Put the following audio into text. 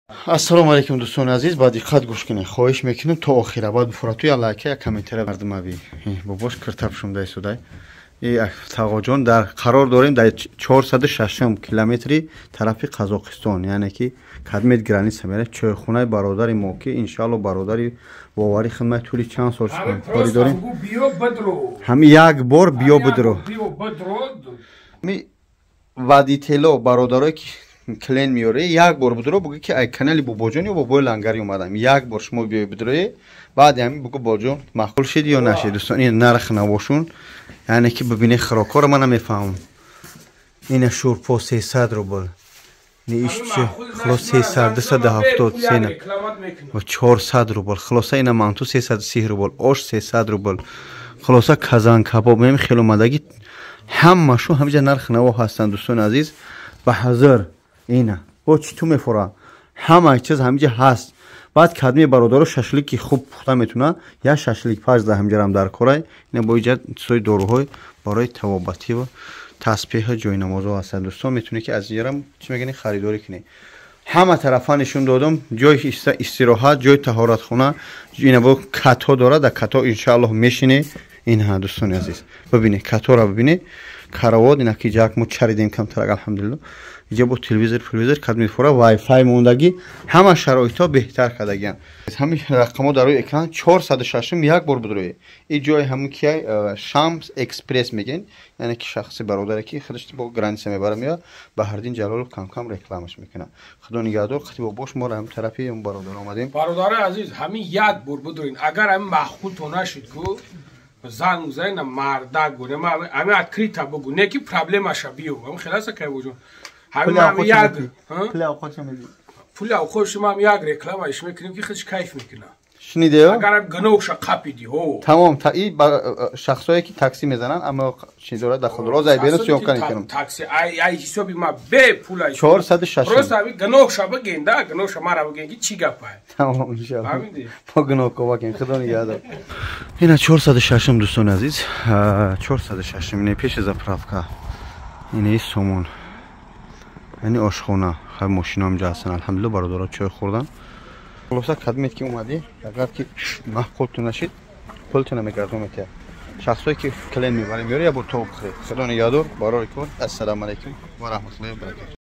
Ассалому алейкум дӯстони азиз, ба диққат гӯш кунед. Хоҳиш мекунам то охира баъд бифурату лайка як комментария мардумави. Бобош киртаб шумдай судай. Тағоҷон дар қарор дорем дар 460 километри тарафи Қазоқистон, яъне ки кадмет граница мерад чойхонаи бародари мо ки иншаалло бародари бовари хидмат тӯли чанд сол кори дорем. Ҳами як бор биё бидро. Ми вадитело бародарое ки клен миёре як бор бидро буги ки ай канали бобоҷон ё бобои лангари омадам. Як бор шумо биё бидро. Баъд ҳами бугу боҷон махқул шуди ё нашид дӯстони нарх навошун. яъне ки бибинед хирокоро ман намефаҳмам. Ина шурпо 300 рубл. Ни ишче хлос 300 270 сена. 400 рубл. Хлоса ина манту 330 рубл. Ош 300 рубл. Хлоса казан кабоб мем хело мадаги ҳамашу ҳамҷа нарх наво ҳастанд дӯстони азиз. Ба ҳазар ина. Бо чӣ ту мефора? Ҳама чиз ҳамҷа ҳаст. Баъд кадми бародаро шашлики хуб пухта метуна. Я шашлик паж да ҳамҷарам дар корай. Ина бо иҷад сои доруҳои барои тавобатӣ ва тасбеҳ ҷойнамозо ҳастанд. Дӯстон метунед ки аз инҷарам чӣ мегӯянд харидорӣ кунед. Ҳама тарафа нишон додам. Ҷои истироҳат, ҷои таҳоратхона, ина бо катҳо дорад. Да катҳо иншааллоҳ мешинед. Ин ҳа дӯстони азиз. Бибинед катҳоро бибинед. Каравод ина ки ҷак мо чаридем камтарак алҳамдулилло. Иҷа бо телевизор кадми фора вайфай мондаги ҳама шароитҳо беҳтар кардагиан. Ҳами рақамҳо дар рӯи экран 460 як бор бидроед. Ин ҷои ҳамин ки Шамс экспресс мегӯянд, яъне ки шахси бародаре ки худаш бо граница мебарад меояд. Баҳриддин Ҷалолов кам рекламаш мекунад. Худо нигаҳдор қати бобош мо ҳам тарафи ин бародар омадем. Бародари азиз ҳамин як бор бидроед. Агар ҳамин махқул то нашуд ку зан музайна марда гуне ма ҳамин открита бугу не ки проблемаша биё. ҳамин хеласа кайвоҷон. پول اوخوش شما هم یک رکلامش میکنیم که خودش کیف میکنه. شنیده؟ اگر هم گنوش قپیدی ها. تمام تا این شخصایی که تاکسی میزنن اما چیز داره داخل راز ای بیرون سیام کنیم. تاکسی ای حسابی ما به پولش. 460. راست همین گنوش بگینده گنوش ما را بگین که چی گپه. تمام ان شاء الله. با گناه کوباکین خدا نگهدار. اینا 460 دوستان عزیز. 460 اینه پیش زاپرافکا. اینه سومون. یعنی آشخانه خیلی ماشین هم جاستن الحمدلله برادرها چای خوردن. خلاصه کدمت که اومدی اگر که محقولتون نشید پولتون نمیگردم میتونه شخصایی که کلین میبریم یا با تو بخرید خدا نگهدار بارا کن. السلام علیکم و رحمت الله و برکاته.